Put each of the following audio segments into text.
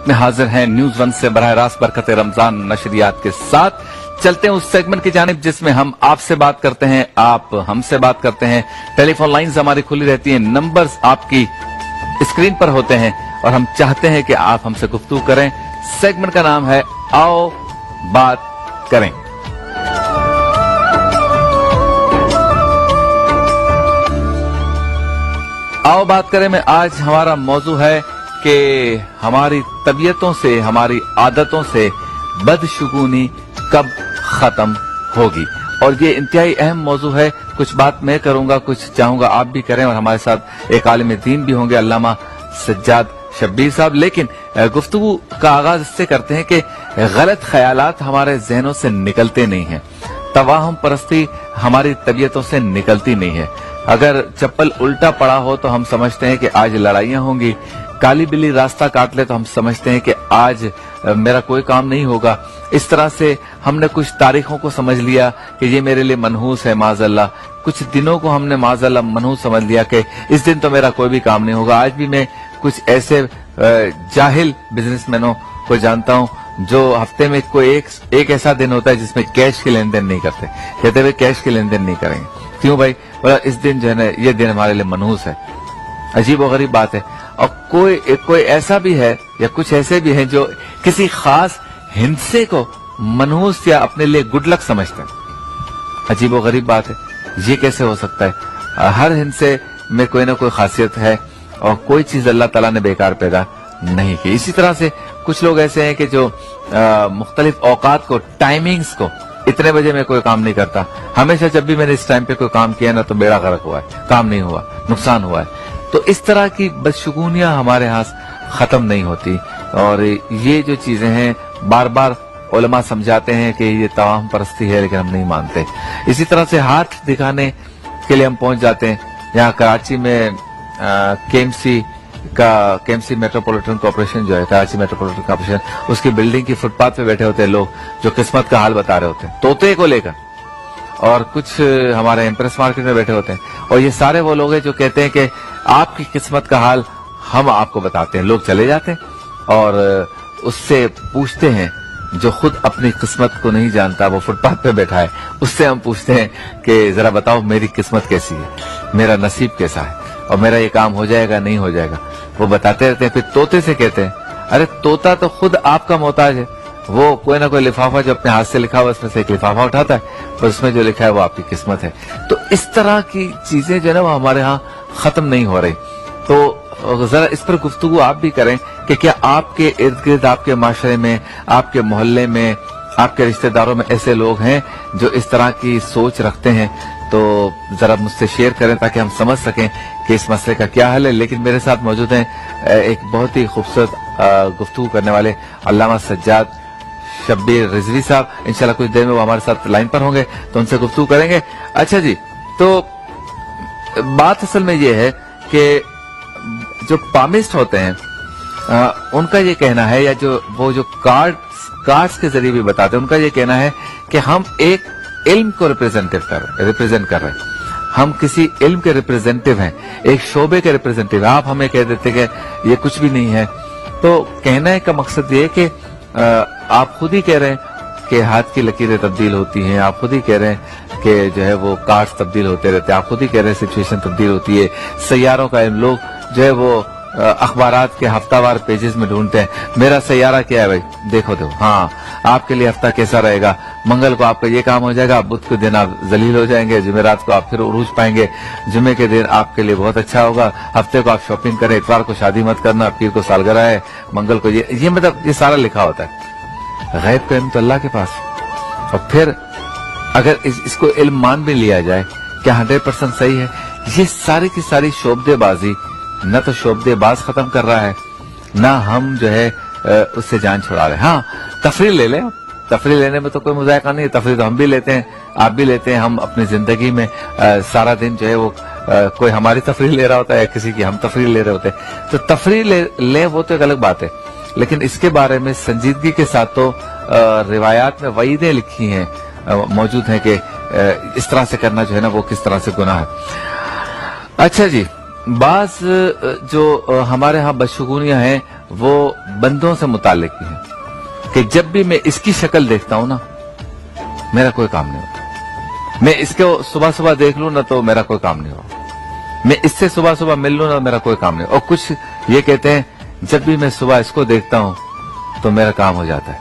में हाजिर हैं न्यूज वन से बराह रास्त बरकत रमजान नशरियात के साथ। चलते हैं उस सेगमेंट की जानिब जिसमें हम आपसे बात करते हैं, आप हमसे बात करते हैं। टेलीफोन लाइंस हमारी खुली रहती हैं, नंबर्स आपकी स्क्रीन पर होते हैं और हम चाहते हैं कि आप हमसे गुफ्तगू करें। सेगमेंट का नाम है आओ बात करें। आओ बात करें में आज हमारा मौजू है कि हमारी तबीयतों से, हमारी आदतों से बदशगुनी कब खत्म होगी। और ये इंतहाई अहम मौजू है। कुछ बात मैं करूंगा, कुछ चाहूंगा आप भी करें, और हमारे साथ एक आलिम दीन भी होंगे, अल्लामा सज्जाद शब्बीर साहब। लेकिन गुफ्तगू का आगाज इससे करते हैं कि गलत ख्यालात हमारे जहनों से निकलते नहीं हैं, तवाहम परस्ती हमारी तबीयतों से निकलती नहीं है। अगर चप्पल उल्टा पड़ा हो तो हम समझते हैं कि आज लड़ाइयां होंगी, काली बिल्ली रास्ता काट ले तो हम समझते हैं कि आज मेरा कोई काम नहीं होगा। इस तरह से हमने कुछ तारीखों को समझ लिया कि ये मेरे लिए मनहूस है माज़अल्लाह, कुछ दिनों को हमने माज़अल्लाह मनहूस समझ लिया कि इस दिन तो मेरा कोई भी काम नहीं होगा। आज भी मैं कुछ ऐसे जाहिल बिजनेसमैनों को जानता हूं जो हफ्ते में कोई एक ऐसा दिन होता है जिसमें कैश के लेन देन नहीं करते, कहते हुए कैश के लेन देन नहीं करेंगे। क्यों भाई? बोला इस दिन जो है ना, ये दिन हमारे लिए मनहूस है। अजीब और गरीब बात है। और कोई ऐसा भी है या कुछ ऐसे भी हैं जो किसी खास हिंसे को मनहूस या अपने लिए गुड लक समझते हैं। अजीब और गरीब बात है, ये कैसे हो सकता है? हर हिंसे में कोई ना कोई खासियत है और कोई चीज अल्लाह ताला ने बेकार पैदा नहीं की। इसी तरह से कुछ लोग ऐसे हैं कि जो मुख्तलिफ औकात को, टाइमिंग्स को, इतने बजे में कोई काम नहीं करता, हमेशा जब भी मैंने इस टाइम पे कोई काम किया ना तो बेड़ा गर्क हुआ है, काम नहीं हुआ, नुकसान हुआ है। तो इस तरह की बदशगुनियां हमारे यहाँ खत्म नहीं होती। और ये जो चीजें हैं बार बार उलमा समझाते हैं कि ये तवाहम परस्ती है, लेकिन हम नहीं मानते। इसी तरह से हाथ दिखाने के लिए हम पहुंच जाते हैं। यहाँ कराची में केएमसी मेट्रोपॉलिटन कॉर्पोरेशन जो है, कराची मेट्रोपॉलिटन कॉर्पोरेशन, उसकी बिल्डिंग की फुटपाथ पे बैठे होते हैं लोग जो किस्मत का हाल बता रहे होते हैं तोते को लेकर। और कुछ हमारे एम्प्रेस मार्केट में बैठे होते हैं। और ये सारे वो लोग हैं जो कहते हैं कि आपकी किस्मत का हाल हम आपको बताते हैं। लोग चले जाते हैं और उससे पूछते हैं जो खुद अपनी किस्मत को नहीं जानता, वो फुटपाथ पे बैठा है, उससे हम पूछते हैं कि जरा बताओ मेरी किस्मत कैसी है, मेरा नसीब कैसा है और मेरा ये काम हो जाएगा नहीं हो जाएगा। वो बताते रहते हैं। फिर तोते से कहते हैं अरे तोता तो खुद आपका मोहताज है, वो कोई ना कोई लिफाफा जो अपने हाथ से लिखा हुआ उसमें से एक लिफाफा उठाता है, पर उसमें जो लिखा है वो आपकी किस्मत है। तो इस तरह की चीजें जो है ना वो हमारे यहाँ खत्म नहीं हो रही। तो जरा इस पर गुफ्तगू आप भी करें कि क्या आपके इर्द गिर्द, आपके माशरे में, आपके मोहल्ले में, आपके रिश्तेदारों में ऐसे लोग हैं जो इस तरह की सोच रखते हैं? तो जरा मुझसे शेयर करें ताकि हम समझ सकें कि इस मसले का क्या हल है। लेकिन मेरे साथ मौजूद हैं एक बहुत ही खूबसूरत गुफ्तगू करने वाले अल्लामा सज्जाद शब्बीर रिजवी साहब। इंशाल्लाह कुछ देर में वो हमारे साथ लाइन पर होंगे तो उनसे गुफ्तगू करेंगे। अच्छा जी, तो बात असल में ये है कि जो पामिस्ट होते हैं उनका ये कहना है, या वो जो कार्ड्स के जरिए भी बताते हैं, उनका ये कहना है कि हम एक इल्म को रिप्रेजेंट कर रहे हैं। हम किसी इल्म के रिप्रेजेंटेटिव हैं, एक शोबे के रिप्रेजेंटेटिव। आप हमें कह देते कि ये कुछ भी नहीं है। तो कहने का मकसद ये है कि आप खुद ही कह रहे हैं कि हाथ की लकीरें तब्दील होती हैं, आप खुद ही कह रहे हैं कि जो है वो कार्ड्स तब्दील होते रहते हैं, आप खुद ही कह रहे हैं सिचुएशन तब्दील होती है। सैयारों का इल्म लोग जो है वो अखबारात के हफ्तावार पेजेस में ढूंढते हैं, मेरा सैयारा क्या है भाई, देखो हाँ आपके लिए हफ्ता कैसा रहेगा, मंगल को आपका ये काम हो जाएगा, बुध के दिन आप जलील हो जाएंगे, जुमेरात को आप फिर उरूज पाएंगे, जुमे के दिन आपके लिए बहुत अच्छा होगा, हफ्ते को आप शॉपिंग करें, इतवार को शादी मत करना, पीर को सालगिरह है, मंगल को ये मतलब ये सारा लिखा होता है। गैब का इल्म तो अल्लाह के पास। और फिर अगर इसको इल्म मान भी लिया जाए, क्या 100% सही है? ये सारी की सारी शोबदेबाजी न तो शोबदेबाज खत्म कर रहा है, ना हम जो है उससे जान छुड़ा रहे हैं। हाँ, तफरीह ले लें, तफरीह लेने में तो कोई मुज़ायका नहीं है, तफरीह तो हम भी लेते हैं, आप भी लेते हैं। हम अपनी जिंदगी में सारा दिन जो है वो कोई हमारी तफरीह ले रहा होता है या किसी की हम तफरीह ले रहे होते हैं। तो तफरीह ले वो तो एक अलग बात है, लेकिन इसके बारे में संजीदगी के साथ तो रिवायात में वईदें लिखी हैं, मौजूद हैं कि इस तरह से करना जो है ना वो किस तरह से गुनाह है। अच्छा जी, बाज जो हमारे यहाँ बदशगुनियां हैं وہ بندوں سے متعلق بھی ہیں کہ جب بھی میں اس کی شکل دیکھتا ہوں نا میرا کوئی کام نہیں ہوتا. میں اس کو صبح صبح دیکھ لوں نا تو میرا کوئی کام نہیں ہوگا. میں اس سے صبح صبح مل لوں نا میرا کوئی کام نہیں. اور کچھ یہ کہتے ہیں جب بھی میں صبح اس کو دیکھتا ہوں تو میرا کام ہو جاتا ہے.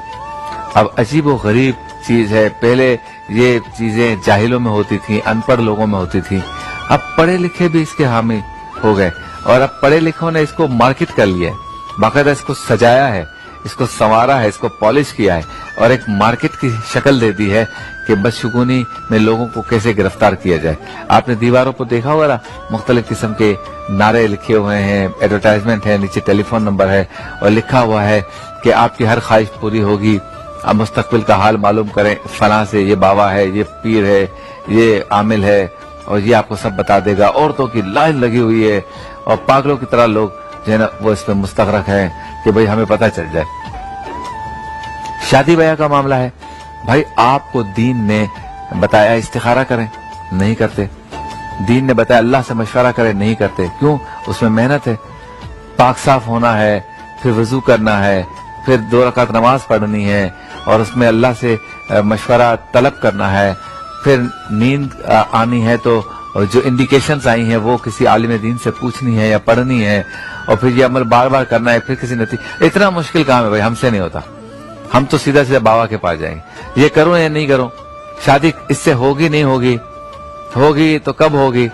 اب عجیب و غریب چیز ہے. پہلے یہ چیزیں جاہلوں میں ہوتی تھیں, ان پڑھ لوگوں میں ہوتی تھیں. اب پڑھے لکھے بھی اس کے حامی ہو گئے اور اب پڑھے لکھوں نے اس کو مارکیٹ کر لیا ہے, باقاعدہ اس کو سجایا ہے, اس کو سنوارا ہے, اس کو پالش کیا ہے اور ایک مارکیٹ کی شکل دے دی ہے کہ بدشگونی میں لوگوں کو کیسے گرفتار کیا جائے. آپ نے دیواروں پر دیکھا ہوگا نا مختلف قسم کے نعرے لکھے ہوئے ہیں, ایڈورٹائزمنٹ ہے, نیچے ٹیلی فون نمبر ہے اور لکھا ہوا ہے کہ آپ کی ہر خواہش پوری ہوگی, آپ مستقبل کا حال معلوم کریں فلاں سے, یہ بابا ہے, یہ پیر ہے, یہ عامل ہے اور یہ آپ کو سب بتا دے گا. عورتوں کی لائن لگی ہوئی ہے اور پاگلوں کی طرح لوگ جو ہے نا وہ اس میں مستغرق ہیں کہ بھئی ہمیں پتہ چل جائے. شادی بیاہ کا معاملہ ہے, بھائی آپ کو دین نے بتایا استخارہ کریں, نہیں کرتے. دین نے بتایا اللہ سے مشورہ کریں, نہیں کرتے. کیوں؟ اس میں محنت ہے, پاک صاف ہونا ہے, پھر وضو کرنا ہے, پھر 2 رکعت نماز پڑھنی ہے اور اس میں اللہ سے مشورہ طلب کرنا ہے, پھر نیند آنی ہے تو جو انڈیکیشنز آئی ہیں وہ کسی عالم دین سے پوچھنی ہے یا پڑھنی ہے اور پھر یہ عمل بار بار کرنا ہے, پھر کسی نتیجہ. اتنا مشکل کام ہے بھائی, ہم سے نہیں ہوتا. ہم تو سیدھا سیدھا بابا کے پاس جائیں گے, یہ کروں یا نہیں کروں, شادی اس سے ہوگی نہیں ہوگی, ہوگی تو کب ہوگی,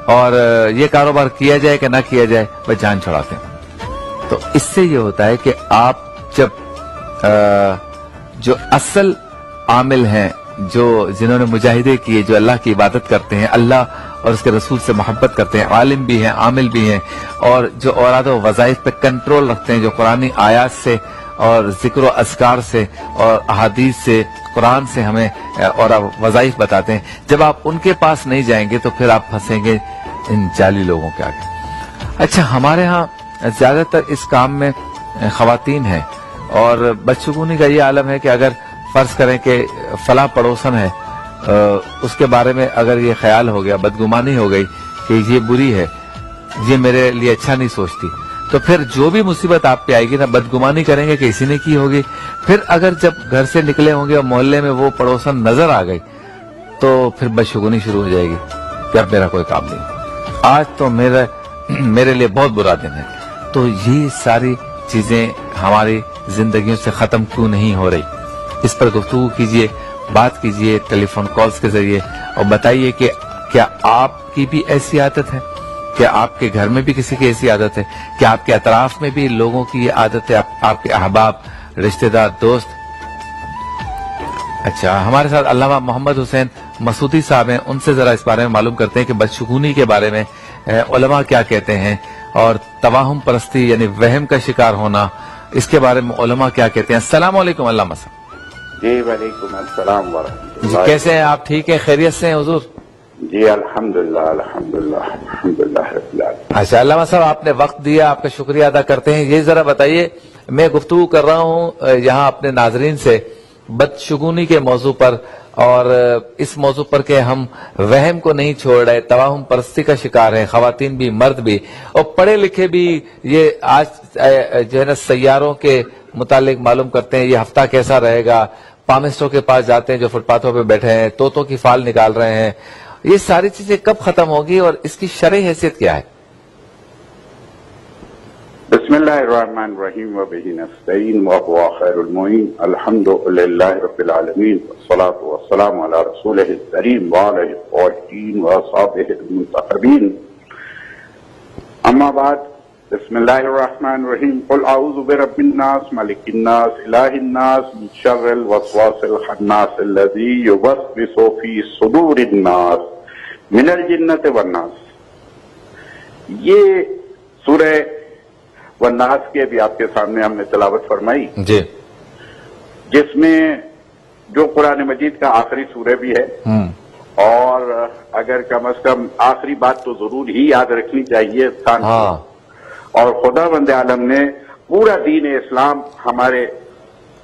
اور یہ کاروبار کیا جائے کہ نہ کیا جائے, بس جان چھڑاتے ہیں. تو اس سے یہ ہوتا ہے کہ آپ جب جو اصل عامل ہیں, جو جنہوں نے مجاہدے کیے, جو اللہ کی عبادت کرتے ہیں, اللہ اور اس کے رسول سے محبت کرتے ہیں, عالم بھی ہیں, عامل بھی ہیں, اور جو اوراد و وظائف پہ کنٹرول رکھتے ہیں, جو قرآنی آیات سے اور ذکر و اذکار سے اور احادیث سے, قرآن سے ہمیں اور وظائف بتاتے ہیں, جب آپ ان کے پاس نہیں جائیں گے تو پھر آپ پھنسیں گے ان جعلی لوگوں کے آگے. اچھا, ہمارے ہاں زیادہ تر اس کام میں خواتین ہیں اور بدشگونی کا یہ عالم ہے کہ اگر فرض کریں کہ فلاں پڑوسن ہے, اس کے بارے میں اگر یہ خیال ہو گیا, بدگمانی ہو گئی کہ یہ بری ہے, یہ میرے لیے اچھا نہیں سوچتی, تو پھر جو بھی مصیبت آپ پہ آئے گی نا بدگمانی کریں گے کہ اسی نے کی ہوگی. پھر اگر جب گھر سے نکلے ہوں گے اور محلے میں وہ پڑوسن نظر آ گئی تو پھر بدشگونی شروع ہو جائے گی کہ اب میرا کوئی کام نہیں, آج تو میرے لیے بہت برا دن ہے. تو یہ ساری چیزیں ہماری زندگیوں سے ختم کیوں نہیں ہو رہی؟ اس پر گفتگو کیجئے, بات کیجئے ٹیلی فون کالز کے ذریعے اور بتائیے کہ کیا آپ کی بھی ایسی عادت ہے, کیا آپ کے گھر میں بھی کسی کی ایسی عادت ہے, کیا آپ کے اطراف میں بھی لوگوں کی یہ عادت ہے, آپ کے احباب, رشتہ دار, دوست. اچھا, ہمارے ساتھ علامہ محمد حسین مسعودی صاحب ہیں, ان سے ذرا اس بارے میں معلوم کرتے ہیں کہ بدشگونی کے بارے میں علماء کیا کہتے ہیں اور توہم پرستی یعنی وہم کا شکار ہونا, اس کے بارے میں علماء کیا کہتے ہیں. السلام علیکم علامہ صاحب. جی وعلیکم السلام ورحمۃ اللہ. جی کیسے ہیں آپ؟ ٹھیک ہیں, خیریت سے ہیں حضور؟ جی الحمدللہ الحمدللہ الحمدللہ رب العالمین. اچھا علامہ صاحب, آپ نے وقت دیا, آپ کا شکریہ ادا کرتے ہیں. یہ ذرا بتائیے, میں گفتگو کر رہا ہوں یہاں اپنے ناظرین سے بدشگونی کے موضوع پر, اور اس موضوع پر کہ ہم وہم کو نہیں چھوڑ رہے, توہم پرستی کا شکار ہیں, خواتین بھی مرد بھی, اور پڑھے لکھے بھی. یہ آج جو ہے نا سیاروں کے متعلق معلوم کرتے ہیں یہ ہفتہ کیسا رہے گا, پامسٹوں کے پاس جاتے ہیں جو فٹ پاتھوں پہ بیٹھے ہیں, طوطوں کی فال نکال رہے ہیں. یہ ساری چیزیں کب ختم ہوگی اور اس کی شرعی حیثیت کیا ہے؟ بسم اللہ الرحمن الرحیم وبہ نستعین وهو خیر المعین. الحمدللہ رب العالمین والصلاة والسلام علی رسولہ الکریم وآلہ الطاہرین واصحابہ المنتخبین. اما بعد, بسم اللہ الرحمن الرحیم. قل اعوذ برب الناس ملک الناس الہ الناس من شر الوسواس الخناس الذی یوسوس فی صدور الناس من الجنۃ والناس. یہ سورہ والناس کے بھی آپ کے سامنے ہم نے تلاوت فرمائی جی, جس میں جو قرآن مجید کا آخری سورہ بھی ہے, اور اگر کم از کم آخری بات تو ضرور ہی یاد رکھنی چاہیے انسان کو. اور خدا بند عالم نے پورا دین اسلام ہمارے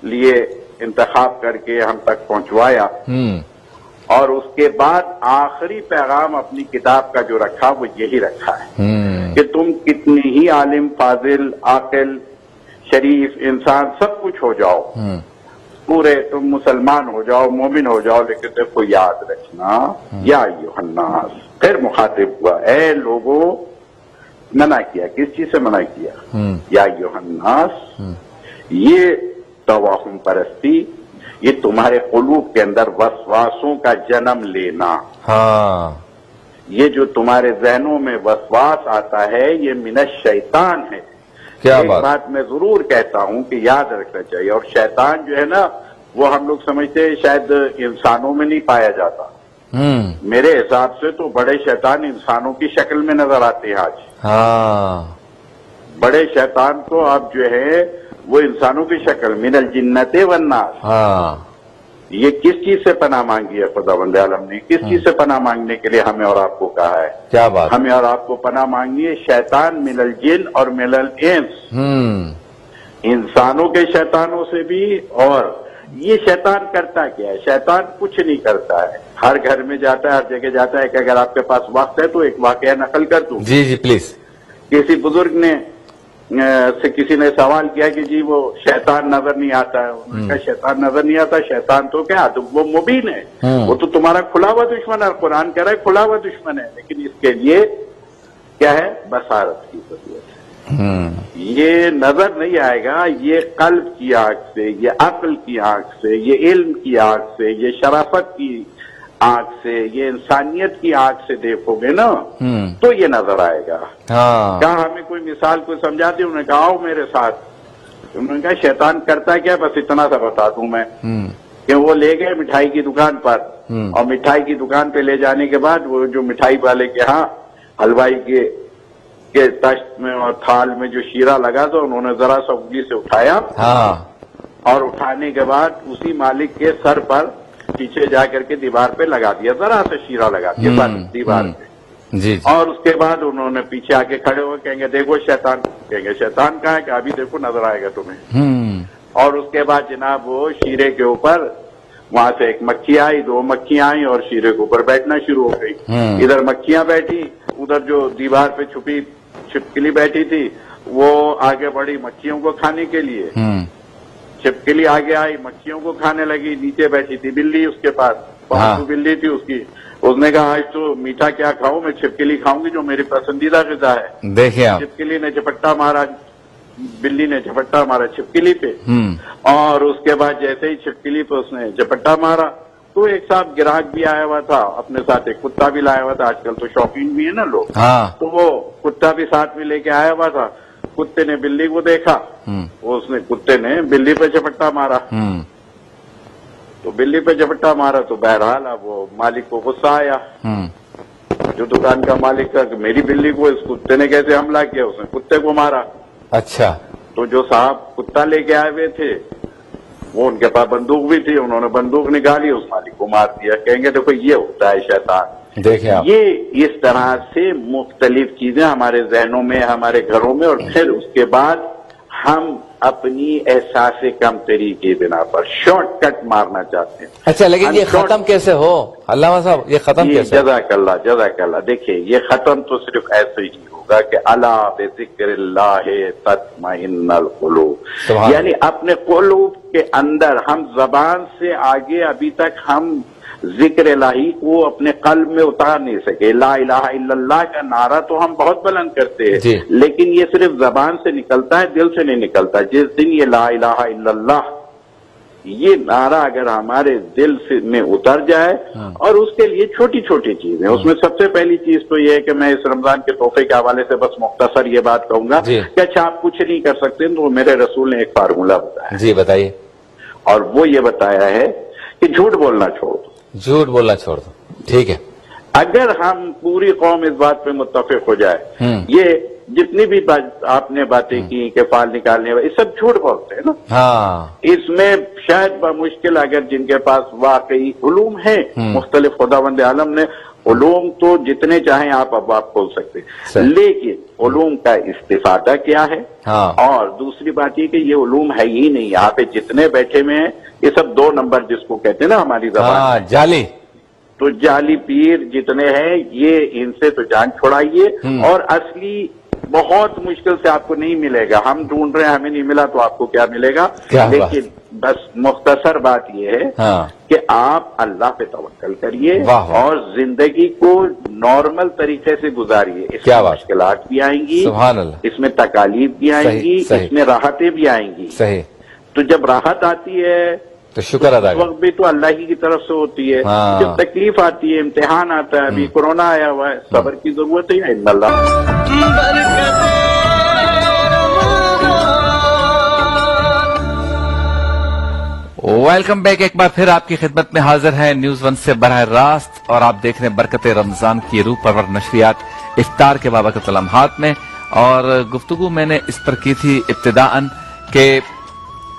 لیے انتخاب کر کے ہم تک پہنچوایا, اور اس کے بعد آخری پیغام اپنی کتاب کا جو رکھا وہ یہی رکھا ہے کہ تم کتنی ہی عالم, فاضل, عاقل शरीफ इंसान सब कुछ हो जाओ, पूरे तुम मुसलमान हो जाओ, मोमिन हो जाओ, लेकिन देखो याद रखना, या अय्युहन्नास, फिर मुखातिब हुआ, ए लोगों, मना किया, किस चीज से मना किया? या अय्युहन्नास, ये तवाहुम परस्ती, ये तुम्हारे कुलूब के अंदर वसवासों का जन्म लेना। हाँ, ये जो तुम्हारे जहनों में वसवास आता है, ये मिनश शैतान है। क्या एक बात। बात मैं जरूर कहता हूं कि याद रखना चाहिए, और शैतान जो है ना, वो हम लोग समझते हैं शायद इंसानों में नहीं पाया जाता। मेरे हिसाब से तो बड़े शैतान इंसानों की शक्ल में नजर आते हैं आज। हाँ, बड़े शैतान तो अब जो है वो इंसानों की शक्ल, मिनल जिन्नते वन्नास। हाँ, ये किस चीज से पनाह मांगी है खुदावंद आलम ने? किस चीज से पनाह मांगने के लिए हमें और आपको कहा है? क्या बात। हमें और आपको पनाह मांगी है शैतान मिनल जिन और मिनल इंस, इंसानों के शैतानों से भी। और ये शैतान करता क्या है? शैतान कुछ नहीं करता है, हर घर में जाता है, हर जगह जाता है कि अगर आपके पास वक्त है तो एक वाकया नकल कर दूं। जी जी प्लीज। किसी बुजुर्ग ने से किसी ने सवाल किया कि जी वो शैतान नजर नहीं आता है। उन्होंने कहा शैतान नजर नहीं आता, शैतान तो क्या, तो वो मुबीन है, वो तो तुम्हारा खुला हुआ दुश्मन है। कुरान कह रहा है खुला हुआ दुश्मन है, लेकिन इसके लिए क्या है? बसारत की जरूरत है। ये नजर नहीं आएगा, ये कल्ब की आंख से, ये अक्ल की आंख से, ये इल्म की आंख से, ये शराफत की आंख से, ये इंसानियत की आंख से देखोगे ना, तो ये नजर आएगा। हाँ। कहा हमें कोई मिसाल को समझा दी, उन्होंने कहा आओ मेरे साथ। उन्होंने कहा शैतान करता क्या, बस इतना सा बता दूं मैं, कि वो ले गए मिठाई की दुकान पर, और मिठाई की दुकान पे ले जाने के बाद वो जो मिठाई वाले के यहाँ हलवाई के तश्त में और थाल में जो शीरा लगा था, उन्होंने जरा सा उंगली से उठाया। हाँ। और उठाने के बाद उसी मालिक के सर पर पीछे जाकर के दीवार पे लगा दिया, जरा सा शीरा लगा दिया बस दीवार पे। जी। और उसके बाद उन्होंने पीछे आके खड़े हो कहेंगे देखो शैतान, कहेंगे शैतान कहाँ है? कि अभी देखो नजर आएगा तुम्हें। और उसके बाद जनाब वो शीरे के ऊपर वहां से एक मक्खी आई, 2 मक्खियां आई और शीरे के ऊपर बैठना शुरू हो गई। इधर मक्खियां बैठी, उधर जो दीवार पे छुपी छिपकली बैठी थी वो आगे बढ़ी मक्खियों को खाने के लिए। छिपकली आगे आई, मक्खियों को खाने लगी। नीचे बैठी थी बिल्ली, उसके पास पालतू बिल्ली थी उसकी। उसने कहा आज तो मीठा क्या खाऊं, मैं छिपकली खाऊंगी जो मेरी पसंदीदा ग़िज़ा है। देखिए आप। छिपकली ने झपट्टा मारा, बिल्ली ने झपट्टा मारा छिपकली पे। और उसके बाद जैसे ही छिपकली पे उसने झपट्टा मारा तो एक साथ ग्राहक भी आया हुआ था, अपने साथ एक कुत्ता भी लाया हुआ था। आजकल तो शौकीन भी है ना लोग। तो वो कुत्ता भी साथ में लेके आया हुआ था। कुत्ते ने बिल्ली को देखा, उसने कुत्ते ने बिल्ली पे झपट्टा मारा। तो बिल्ली पे झपट्टा मारा तो बहरहाल अब वो मालिक को गुस्सा आया, जो दुकान का मालिक था, कि मेरी बिल्ली को इस कुत्ते ने कैसे हमला किया। उसने कुत्ते को मारा। अच्छा। तो जो साहब कुत्ता लेके आए हुए थे वो उनके पास बंदूक भी थी, उन्होंने बंदूक निकाली, उस मालिक को मार दिया। कहेंगे देखो ये होता है शैतान। देखिए आप। ये इस तरह से मुख्तलिफ चीजें हमारे जहनों में, हमारे घरों में, और फिर उसके बाद हम अपनी एहसास कम तरीके बिना पर शॉर्टकट मारना चाहते हैं। अच्छा, लेकिन ये खत्म कैसे हो अल्लामा साहब, ये खत्म कैसे? जज़ाकल्लाह जज़ाकल्लाह। देखिए ये खत्म तो सिर्फ ऐसे ही होगा कि अला बिज़िक्रिल्लाह तत्मइन्नुल क़ुलूब, यानी अपने क़ुलूब के अंदर हम जबान से आगे अभी तक हम जिक्र इलाही को अपने कल्ब में उतार नहीं सके। ला इलाहा इल्लल्लाह का नारा तो हम बहुत बुलंद करते हैं, लेकिन ये सिर्फ जबान से निकलता है, दिल से नहीं निकलता। जिस दिन ये ला इलाहा इल्लल्लाह ये नारा अगर हमारे दिल से में उतर जाए, और उसके लिए छोटी छोटी चीजें, उसमें सबसे पहली चीज तो ये है कि मैं इस रमजान के तोहफे के हवाले से बस मुख्तसर ये बात कहूंगा कि अच्छा आप कुछ नहीं कर सकते, तो मेरे रसूल ने एक फार्मूला बताया। जी बताइए। और वो ये बताया है कि झूठ बोलना छोड़ दो। झूठ बोलना छोड़ दो, ठीक है। अगर हम पूरी कौम इस बात पे मुत्तफिक हो जाए, ये जितनी भी आपने बातें की कि फाल निकालने वाले, सब झूठ बोलते हैं ना। हाँ। इसमें शायद बमुश्किल अगर जिनके पास वाकई उलूम है, मुख्तलिफ खुदावंद आलम ने उलूम तो जितने चाहें आप अब आप खोल सकते, लेकिन उलूम का इस्तिफादा क्या है। और दूसरी बात ये कि ये उलूम है ही नहीं, यहाँ पे जितने बैठे हुए हैं ये सब 2 नंबर जिसको कहते हैं ना हमारी ज़बान, जाली। तो जाली पीर जितने हैं ये, इनसे तो जान छुड़ाइए और असली बहुत मुश्किल से आपको नहीं मिलेगा। हम ढूंढ रहे हैं, हमें नहीं मिला तो आपको क्या मिलेगा। लेकिन बस मुख्तसर बात यह है कि आप अल्लाह पे तवक्कल करिए और जिंदगी को नॉर्मल तरीके से गुजारिए। इसमें मुश्किलात भी आएंगी, इसमें तकालीफ भी आएंगी, इसमें राहतें भी आएंगी। तो जब राहत आती है तो शुक्र अदा वक्त भी तो अल्लाह ही की तरफ से होती है। जब तकलीफ आती है, इम्तिहान आता है, अभी कोरोना आया हुआ है, सब्र की जरूरत है। वेलकम बैक, एक बार फिर आपकी खिदमत में हाजिर है न्यूज 1 से बराह रास्त, और आप देख रहे हैं बरकते रमजान की रूह परवर नशरियात इफ्तार के बाबरकत लम्हात में। और गुफ्तगू मैंने इस पर की थी इब्तिदाअन के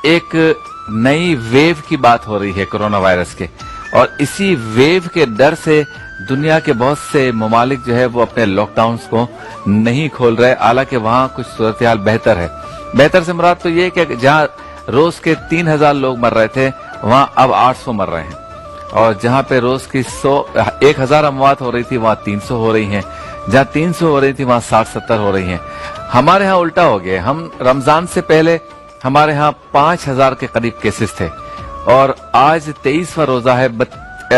एक नई वेव की बात हो रही है कोरोना वायरस के, और इसी वेव के डर से दुनिया के बहुत से ममालिक जो है वो अपने लॉकडाउन्स को नहीं खोल रहे, हालांकि वहां कुछ सूरत हाल बेहतर है। बेहतर से मुराद तो ये कि जहां रोज के 3000 लोग मर रहे थे वहां अब 800 मर रहे हैं, और जहां पे रोज की 1000 अमवात हो रही थी वहां 300 हो रही हैं, जहां 300 हो रही थी वहां 60-70 हो रही हैं। हमारे यहाँ उल्टा हो गया। हम रमजान से पहले हमारे यहाँ 5000 के करीब केसेस थे, और आज 23वां रोजा है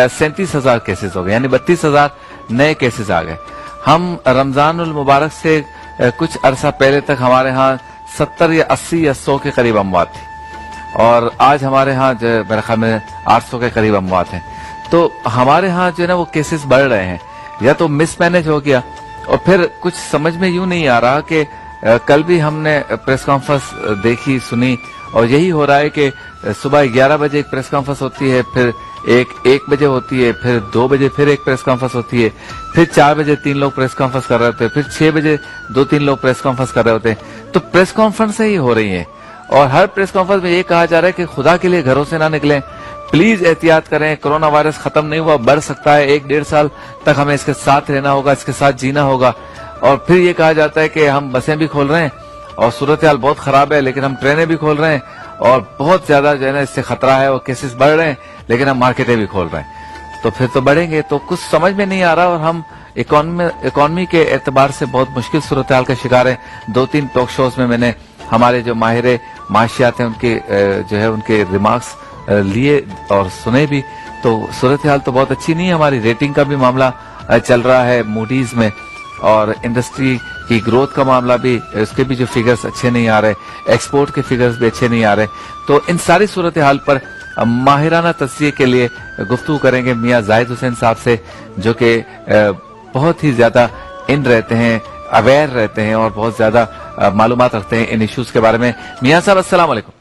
37,000 केसेस हो गए, यानी 32,000 नए केसेस आ गए। हम रमजानुल मुबारक से कुछ अरसा पहले तक हमारे यहाँ 70 या 80 या 100 के करीब अमवात थी, और आज हमारे यहाँ जो मेरे ख्याल में 800 के करीब अमवात हैं। तो हमारे यहाँ जो है ना वो केसेस बढ़ रहे हैं, या तो मिसमैनेज हो गया, और फिर कुछ समझ में यूं नहीं आ रहा कि कल भी हमने प्रेस कॉन्फ्रेंस देखी सुनी, और यही हो रहा है कि सुबह 11 बजे एक प्रेस कॉन्फ्रेंस होती है, फिर एक बजे होती है, फिर 2 बजे फिर एक प्रेस कॉन्फ्रेंस होती है, फिर 4 बजे 3 लोग प्रेस कॉन्फ्रेंस कर रहे होते हैं, फिर 6 बजे 2-3 लोग प्रेस कॉन्फ्रेंस कर रहे होते हैं। तो प्रेस कॉन्फ्रेंस ही हो रही है, और हर प्रेस कॉन्फ्रेंस में ये कहा जा रहा है कि खुदा के लिए घरों से ना निकलें, प्लीज एहतियात करें, कोरोना वायरस खत्म नहीं हुआ, बढ़ सकता है, 1-1.5 साल तक हमें इसके साथ रहना होगा, इसके साथ जीना होगा। और फिर ये कहा जाता है कि हम बसें भी खोल रहे हैं और सूरत हाल बहुत खराब है, लेकिन हम ट्रेनें भी खोल रहे हैं और बहुत ज्यादा जो है ना इससे खतरा है और केसेस बढ़ रहे हैं, लेकिन हम मार्केटें भी खोल रहे हैं। तो फिर तो बढ़ेंगे, तो कुछ समझ में नहीं आ रहा, और हम इकोनॉमी के एतबार से बहुत मुश्किल सूरत हाल का शिकार है। 2-3 टॉक शोज में मैंने हमारे जो माहिर माशियात हैं उनके जो है उनके रिमार्क्स लिए और सुने भी, तो सूरत हाल तो बहुत अच्छी नहीं है। हमारी रेटिंग का भी मामला चल रहा है मूडीज में, और इंडस्ट्री की ग्रोथ का मामला भी, उसके भी जो फिगर्स अच्छे नहीं आ रहे, एक्सपोर्ट के फिगर्स भी अच्छे नहीं आ रहे। तो इन सारी सूरत हाल पर माहिराना तस्वीर के लिए गुफ्तगू करेंगे मियां जाहिद हुसैन साहब से, जो कि बहुत ही ज्यादा इन रहते हैं, अवेयर रहते हैं और बहुत ज्यादा मालूमात रखते हैं इन इश्यूज के बारे में। मियां साहब अस्सलाम वालेकुम।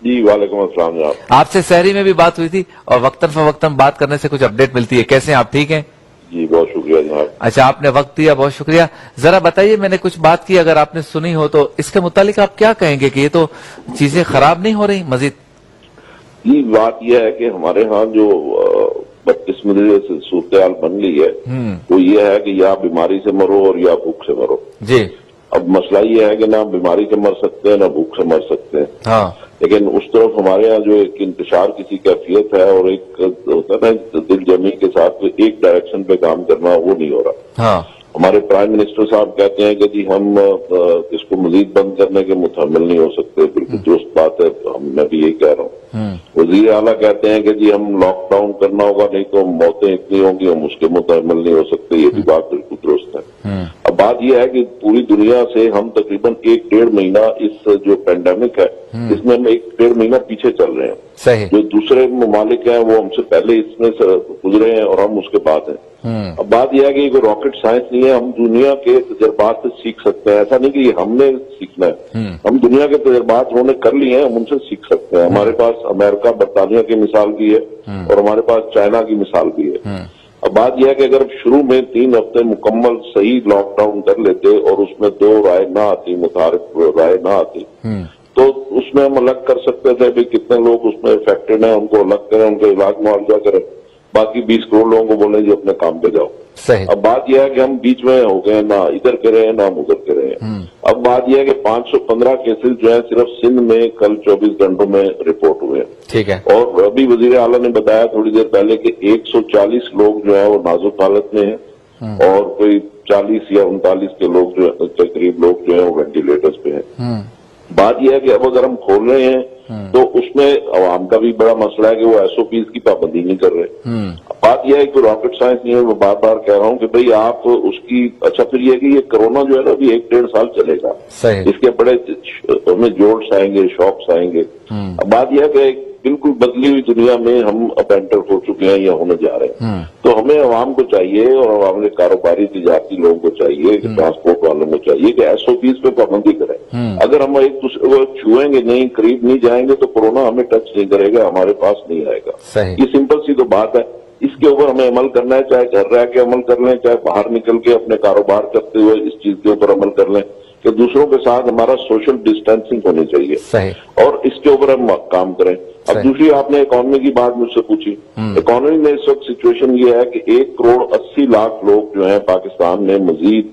जी वालेकुम अस्सलाम जनाब। आपसे सहरी में भी बात हुई थी, और वक्तन फवक्तन बात करने से कुछ अपडेट मिलती है। कैसे हैं आप, ठीक हैं? जी बहुत शुक्रिया जनाब। अच्छा, आपने वक्त दिया, बहुत शुक्रिया। जरा बताइए, मैंने कुछ बात की, अगर आपने सुनी हो तो इसके मुतालिक आप क्या कहेंगे कि ये तो चीजें खराब नहीं हो रही मजीद? जी बात यह है कि हमारे यहाँ जो बदकिस्मती से सूरत हाल बन गई है वो ये है कि या बीमारी से मरो और या भूख से मरो। जी। अब मसला ये है कि ना बीमारी से मर सकते हैं ना भूख से मर सकते हैं। हाँ। लेकिन उस तरफ हमारे यहाँ जो एक इंतशार किसी कैफियत है और एक होता है ना दिल जमी के साथ एक डायरेक्शन पे काम करना, वो नहीं हो रहा। हाँ। हमारे प्राइम मिनिस्टर साहब कहते हैं कि जी हम इसको मजीद बंद करने के मुतहम्मिल नहीं हो सकते। बिल्कुल दुरुस्त बात है, मैं भी यही कह रहा हूँ। वजीर आला कहते हैं कि जी हम लॉकडाउन करना होगा, नहीं तो मौतें इतनी होंगी, हम उसके मुतहम्मिल नहीं हो सकते। ये भी बात बिल्कुल दुरुस्त है। अब बात यह है कि पूरी दुनिया से हम तकरीबन 1-1.5 महीना इस जो पेंडेमिक है इसमें हम 1-1.5 महीना पीछे चल रहे हैं। सही। जो दूसरे ममालिक हैं वो हमसे पहले इसमें गुजरे हैं और हम उसके बाद हैं। अब बात यह है कि कोई रॉकेट साइंस नहीं है, हम दुनिया के तजर्बात से सीख सकते हैं। ऐसा नहीं कि हमने सीखना है, हम दुनिया के तजर्बात उन्होंने कर लिए हैं, हम उनसे सीख सकते हैं। हमारे पास अमेरिका बरतानिया की मिसाल भी है और हमारे पास चाइना की मिसाल भी है। अब बात यह है कि अगर शुरू में 3 हफ्ते मुकम्मल सही लॉकडाउन कर लेते और उसमें 2 राय ना आती, मुतारिफ राय ना आती, तो उसमें हम अलग कर सकते थे भी कितने लोग उसमें इफेक्टेड हैं, उनको अलग करें, उनको इलाज मुआवजा करें, बाकी 20 करोड़ लोगों को बोले जी अपने काम पे जाओ। सही। अब बात यह है कि हम बीच में हो गए, ना इधर के रहे ना हम उधर के रहे। अब बात यह है कि 515 केसेस जो है सिर्फ सिंध में कल 24 घंटों में रिपोर्ट हुए। ठीक है। और अभी वजीर आला ने बताया थोड़ी देर पहले कि 140 लोग जो है वो नाजुक हालत में हैं और कोई 40 या 39 के लोग जो करीब लोग जो है वो वेंटिलेटर्स पे हैं। बात यह है कि अब अगर हम खोल रहे हैं तो उसमें आवाम का भी बड़ा मसला है कि वो एसओपीज की पाबंदी नहीं कर रहे। बात यह है कि रॉकेट साइंस नहीं है, मैं बार बार कह रहा हूं कि भाई आप उसकी अच्छा फिर ये कि ये कोरोना जो है ना अभी 1-1.5 साल चलेगा, इसके बड़े हमें जोर्स आएंगे, शॉक्स आएंगे। अब बात यह है कि बिल्कुल बदली हुई दुनिया में हम अब एंटर हो चुके हैं या होने जा रहे हैं, तो हमें अवाम को चाहिए और अवाम के कारोबारी तजारती लोगों को चाहिए, ट्रांसपोर्ट वालों को चाहिए कि एसओपीज पे पाबंदी करें। अगर हम एक दूसरे को छुएंगे नहीं, करीब नहीं जाएंगे तो कोरोना हमें टच नहीं करेगा, हमारे पास नहीं आएगा। ये सिंपल सी तो बात है। इसके ऊपर हमें अमल करना है, चाहे घर रह के अमल कर लें, चाहे बाहर निकल के अपने कारोबार करते हुए इस चीज के ऊपर अमल कर लें कि दूसरों के साथ हमारा सोशल डिस्टेंसिंग होनी चाहिए और इसके ऊपर हम काम करें। अब दूसरी आपने इकोनॉमी की बात मुझसे पूछी। इकोनॉमी में इस वक्त सिचुएशन ये है कि 1,80,00,000 लोग जो है पाकिस्तान में मजीद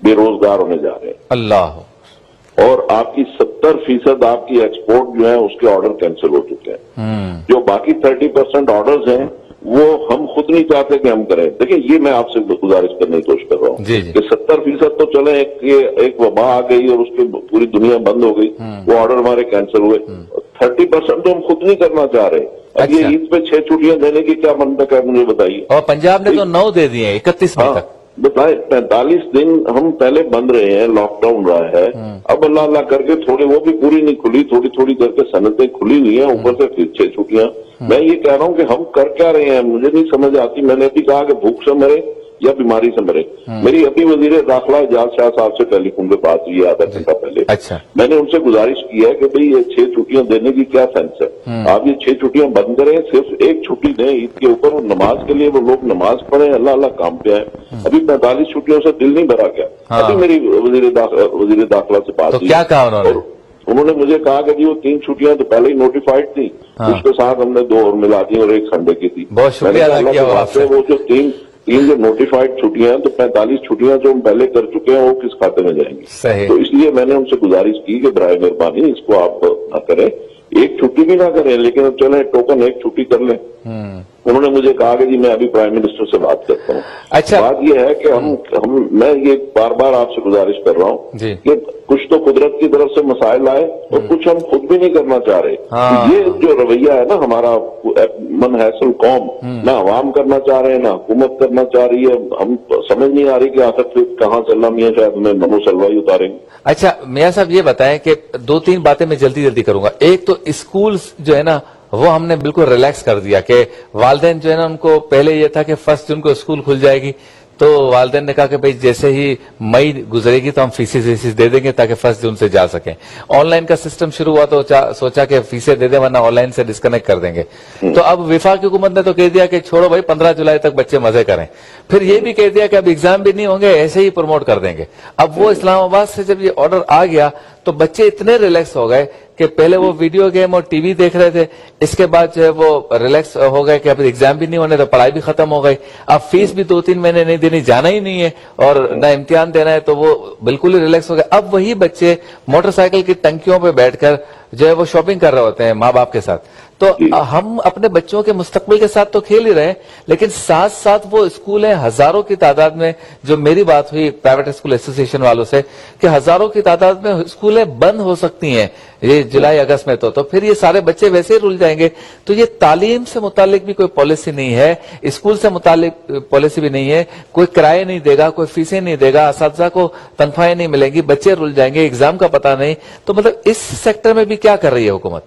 बेरोजगार होने जा रहे हैं। अल्लाह। और आपकी 70% आपकी एक्सपोर्ट जो है उसके ऑर्डर कैंसिल हो चुके हैं। जो बाकी 30% ऑर्डर्स हैं वो हम खुद नहीं चाहते कि हम करें। देखिए ये मैं आपसे गुजारिश करने की कोशिश कर रहा हूँ कि 70% तो चले एक वबा आ गई और उसकी पूरी दुनिया बंद हो गई, वो ऑर्डर हमारे कैंसिल हुए। 30% तो हम खुद नहीं करना चाह रहे। अब ये ईद पे 6 छुट्टियां देने की क्या मंतक है मुझे बताइए। और पंजाब ने तो 9 दे दिए 31 मई तक। बताए 45 दिन हम पहले बंद रहे हैं, लॉकडाउन रहा है। अब अल्लाह अल्लाह करके थोड़ी वो भी पूरी नहीं खुली, थोड़ी थोड़ी करके सनतें खुली हुई हैं, ऊपर से फिर 6 छुट्टियां। मैं ये कह रहा हूं कि हम कर क्या रहे हैं मुझे नहीं समझ आती। मैंने अभी कहा कि भूख से मरे या बीमारी से मरे। मेरी अभी वजीर दाखिला एजाज शाह साहब से टेलीफोन पे बात हुई है आधा घंटा पहले। अच्छा। मैंने उनसे गुजारिश की है कि भाई ये 6 छुट्टियां देने की क्या सेंस है। आप ये 6 छुट्टियां बंद करें, सिर्फ एक छुट्टी दें ईद के ऊपर, नमाज के लिए वो लोग नमाज पढ़े, अल्लाह अल्लाह काम पे आए। अभी 45 छुट्टियों से दिल नहीं भरा गया। अभी मेरी वजीर दाखिला से बात हुई। क्या कहा उन्होंने? उन्होंने मुझे कहा कि जी वो 3 छुट्टियां तो पहले ही नोटिफाइड थी, उसके साथ हमने 2 और मिला दी और एक संडे की थी। बहुत शुक्रिया अदा किया आपसे। वो जो तीन जो नोटिफाइड छुट्टियां तो 45 छुट्टियां जो हम पहले कर चुके हैं वो किस खाते में जाएंगी। सही। तो इसलिए मैंने उनसे गुजारिश की कि बराए मेहरबानी इसको आप ना करें, एक छुट्टी भी ना करें, लेकिन अब चले टोकन एक छुट्टी कर लें। उन्होंने मुझे कहा कि जी मैं अभी प्राइम मिनिस्टर से बात करता हूँ। अच्छा। बात यह है कि हम मैं ये बार बार आपसे गुजारिश कर रहा हूँ कि कुछ तो कुदरत की तरफ से मसाइल आए और कुछ हम खुद भी नहीं करना चाह रहे। तो ये जो रवैया है ना हमारा मन हैसल कौम, ना अवाम करना चाह रहे हैं ना हुकूमत करना चाह रही है। हम समझ नहीं आ रही कि आखिर फिर कहाँ चलना मियाँ, शायद हमें मनो सलवाई उतारेंगे। अच्छा मियाँ साहब ये बताएं कि 2-3 बातें मैं जल्दी जल्दी करूंगा। एक तो स्कूल जो है ना वो हमने बिल्कुल रिलैक्स कर दिया कि वालिदैन जो है ना उनको पहले ये था कि 1 जून को स्कूल खुल जाएगी, तो वालिदैन ने कहा कि भाई जैसे ही मई गुजरेगी तो हम फीसें दे देंगे ताकि 1 जून से जा सकें। ऑनलाइन का सिस्टम शुरू हुआ तो सोचा कि फीसें दे दें वरना ऑनलाइन से डिस्कनेक्ट कर देंगे। तो अब वफाकी हुकूमत ने तो कह दिया कि छोड़ो भाई 15 जुलाई तक बच्चे मजे करें। फिर ये भी कह दिया कि अब एग्जाम भी नहीं होंगे, ऐसे ही प्रमोट कर देंगे। अब वो इस्लामाबाद से जब ये ऑर्डर आ गया तो बच्चे इतने रिलैक्स हो गए कि पहले वो वीडियो गेम और टीवी देख रहे थे, इसके बाद जो है वो रिलैक्स हो गए कि अब एग्जाम भी नहीं होने तो पढ़ाई भी खत्म हो गई। अब फीस भी 2-3 महीने नहीं देनी, जाना ही नहीं है और ना इम्तिहान देना है, तो वो बिल्कुल ही रिलैक्स हो गए। अब वही बच्चे मोटरसाइकिल की टंकियों पे बैठकर जो है वो शॉपिंग कर रहे होते हैं माँ बाप के साथ। तो हम अपने बच्चों के मुस्तकबिल के साथ तो खेल ही रहे हैं, लेकिन साथ साथ वो स्कूल हैं हजारों की तादाद में। जो मेरी बात हुई प्राइवेट स्कूल एसोसिएशन वालों से कि हजारों की तादाद में स्कूलें बंद हो सकती हैं ये जुलाई अगस्त में, तो फिर ये सारे बच्चे वैसे ही रुल जाएंगे। तो ये तालीम से मुतालिक भी कोई पॉलिसी नहीं है, स्कूल से मुतालिक पॉलिसी भी नहीं है, कोई किराए नहीं देगा, कोई फीसें नहीं देगा, असातिज़ा को तनख्वाहें नहीं मिलेंगी, बच्चे रुल जाएंगे, एग्जाम का पता नहीं। तो मतलब इस सेक्टर में भी क्या कर रही है हुकूमत?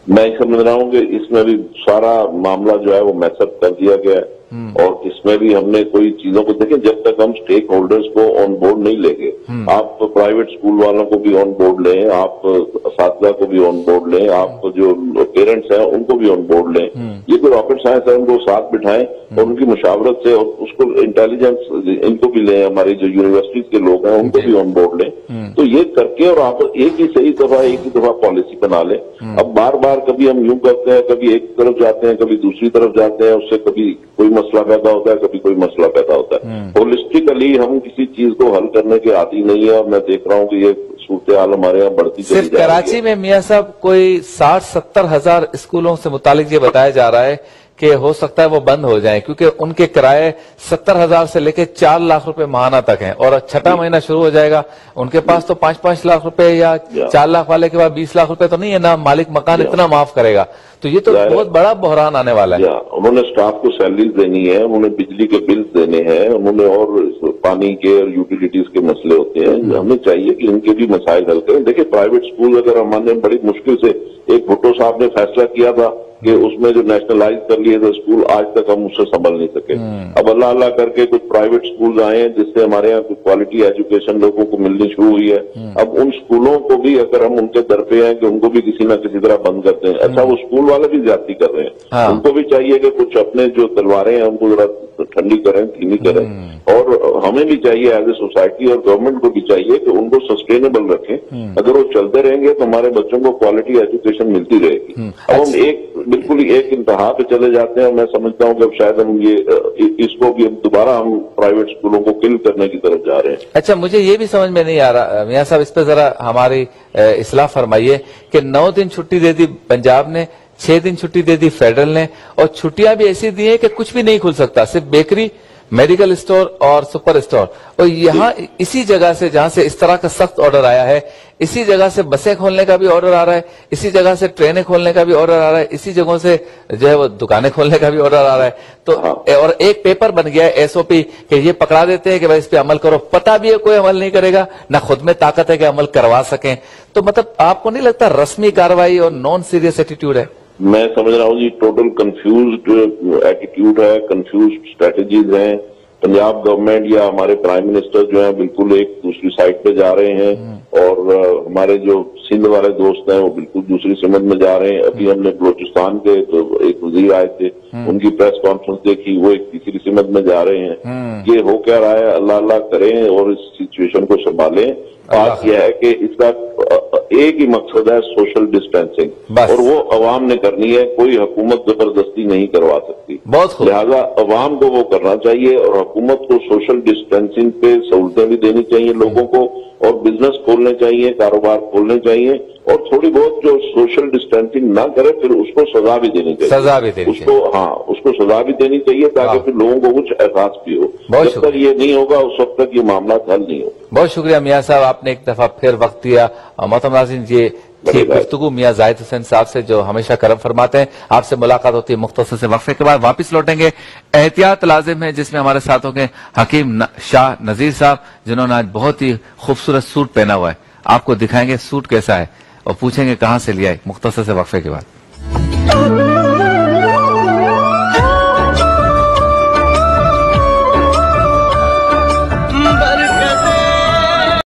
मैं समझ रहा हूँ कि इसमें भी सारा मामला जो है वो मैसअप कर दिया गया है और इसमें भी हमने कोई चीजों को देखें, जब तक हम स्टेक होल्डर्स को ऑन बोर्ड नहीं लेंगे, आप प्राइवेट स्कूल वालों को भी ऑन बोर्ड लें, आप असातिज़ा को भी ऑन बोर्ड लें, आप जो पेरेंट्स हैं उनको भी ऑन बोर्ड लें। ये कोई रॉकेट साइंस है, उनको साथ बिठाएं और उनकी मुशावरत से और उसको इंटेलिजेंस इनको भी लें, हमारी जो यूनिवर्सिटीज के लोग हैं उनको भी ऑन बोर्ड लें। तो ये करके और आप एक ही दफा पॉलिसी बना लें। अब बार बार कभी हम यूं करते हैं, कभी एक तरफ जाते हैं, कभी दूसरी तरफ जाते हैं, उससे कभी कोई मसला पैदा होता है, कभी कोई मसला पैदा होता है। होलिस्टिकली हम किसी चीज को हल करने के आदी नहीं है और मैं देख रहा हूँ कि ये सूरत हाल हमारे यहाँ बढ़ती चली जा रही है। कराची में मियाँ साहब कोई 60-70 हजार स्कूलों से मुतालिक ये बताया जा रहा है کہ ہو سکتا ہے وہ بند ہو جائیں، کیونکہ ان کے کرائے 70,000 سے لے کے 4 لاکھ روپے ماہانہ تک ہیں، اور چھٹا مہینہ شروع ہو جائے گا، ان کے پاس تو 5-5 لاکھ روپے یا 4 لاکھ والے کے بعد 20 لاکھ روپے تو نہیں ہے نا، مالک مکان اتنا معاف کرے گا، تو یہ تو بہت بڑا بحران آنے والا ہے۔ انہوں نے سٹاف کو سیلریز دینی ہے، انہوں نے بجلی کے بلز دینے ہیں، انہوں نے اور پانی کے اور یوٹیلیٹیز کے مسئلے ہوتے ہیں، ہمیں چاہیے کہ ان کے بھی مسائل حل کریں۔ دیکھیں پرائیویٹ سکول اگر ہم نے بڑی مشکل سے، ایک بھٹو صاحب نے فیصلہ کیا تھا کہ اس میں جو نیشنلائز کر لیے تھے اسکول، آج تک ہم اس سے سنبھل نہیں سکے۔ اب اللہ اللہ کر کے کچھ پرائیویٹ سکول آئے ہیں جس سے ہمارے یہاں کچھ کوالٹی ایجوکیشن لوگوں کو ملنی شروع ہوئی ہے۔ اب ان سکولوں کو بھی اگر ہم ان کے در پہ ہیں کہ ان کو بھی کسی نہ کسی طرح بند کرتے ہیں، اچھا وہ سکول والے بھی زیادتی کر رہے ہیں، ان کو بھی چاہیے کہ کچھ اپنے جو تلواریں ہیں ان کو ذرا ٹھنڈی کریں، دھیمی کریں، اور ہمیں بھی چاہیے ایز اے سوسائٹی اور گورنمنٹ کو بھی چاہیے کہ ان کو سسٹینیبل رکھیں۔ اگر وہ چلتے رہیں گے تو ہمارے بچوں کو کوالٹی ایجوکیشن ملتی رہے گی۔ اب ہم بالکل ایک انتہا پہ چلے جاتے ہیں، اور میں سمجھتا ہوں کہ اب شاید ہم اس کو بھی دوبارہ ہم پرائیویٹ سکولوں کو کل کرنے کی طرف جا رہے ہیں۔ اچھا مجھے یہ بھی سمجھ میں نہیں آ رہا میاں صاحب، اس پہ ذرا ہماری اصلاح فرمائیے کہ 9 دن چھٹی دے دی پنجاب نے، 6 دن چھٹی دے دی فیڈرل نے، اور چھٹیاں بھی ایسی دی ہیں کہ کچھ بھی نہیں کھل سکتا، صرف بیکری، میڈیکل اسٹور اور سپر اسٹور، اور یہاں اسی جگہ سے جہاں سے اس طرح کا سخت آرڈر آیا ہے، اسی جگہ سے بسیں کھولنے کا بھی آرڈر آ رہا ہے، اسی جگہ سے ٹرینیں کھولنے کا بھی آرڈر آ رہا ہے، اسی جگہوں سے جو ہے وہ دکانیں کھولنے کا بھی آرڈر آ رہا ہے، تو اور ایک پیپر بن گیا ہے SOP کہ یہ پکڑا دیتے ہیں کہ بھائی اس پہ عمل کرو، پتہ بھی ہے کوئی عمل نہیں کرے گا، نہ خود میں طاقت ہے کہ عمل کروا سکیں، تو مطلب آپ کو نہیں لگتا رسمی کارروائی اور نان سیریس ایٹیٹیوڈ ہے؟ میں سمجھ رہا ہوں جی ٹوٹل کنفیوزڈ ایٹیٹیوڈ ہے، کنفیوزڈ اسٹریٹجیز ہیں۔ پنجاب گورنمنٹ یا ہمارے پرائم منسٹر جو ہیں بالکل ایک دوسری سائڈ پہ جا رہے ہیں، اور ہمارے جو سندھ والے دوست ہیں وہ بالکل دوسری سمت میں جا رہے ہیں۔ ابھی ہم نے بلوچستان کے ایک وزیر آئے تھے، ان کی پریس کانفرنس دیکھی، وہ ایک تیسری سمت میں جا رہے ہیں۔ یہ ہو کیا رہا ہے، اللہ اللہ کریں اور اس سچویشن کو سنبھالیں۔ بات یہ ہے کہ اس کا ایک ہی مقصد ہے سوشل ڈسٹینسنگ، اور وہ عوام نے کرنی ہے، کوئی حکومت زبردستی نہیں کروا سکتی، لہذا عوام کو وہ کرنا چاہیے، اور حکومت کو سوشل ڈسٹینسنگ پہ سہولتیں بھی دینی چاہیے لوگوں کو، اور بزنس کھولنے چاہیے، کاروبار کھولنے چاہیے، اور تھوڑی بہت جو سوشل ڈسٹینسنگ نہ کرے پھر اس کو سزا بھی دینی چاہیے، اس کو سزا بھی دینی چاہیے تاکہ پھر لوگوں کو کچھ احساس بھی ہو۔ جب تک یہ نہیں ہوگا اس وقت تک یہ معاملات حل نہیں ہوگا۔ بہت شکریہ میاں صاحب، آپ نے ایک دفعہ پھر وقت دیا۔ محترم ناظرین، یہ تھی گفتگو میاں زاہد حسین صاحب سے جو ہمیشہ کرم فرماتے ہیں۔ آپ سے ملاقات ہوتی ہے مختصر سے وقفے کے بعد، واپس لوٹیں گے۔ احتیاط لازم ہے، جس میں ہمارے ساتھ ہوں گے حکیم شاہ نذیر صاحب، جنہوں نے آج بہت ہی خوبصورت سوٹ پہنا ہوا ہے، آپ کو دکھائیں گے سوٹ کیسا ہے اور پوچھیں گے کہاں سے لیا ہے، مختصر سے وقفے کے بعد۔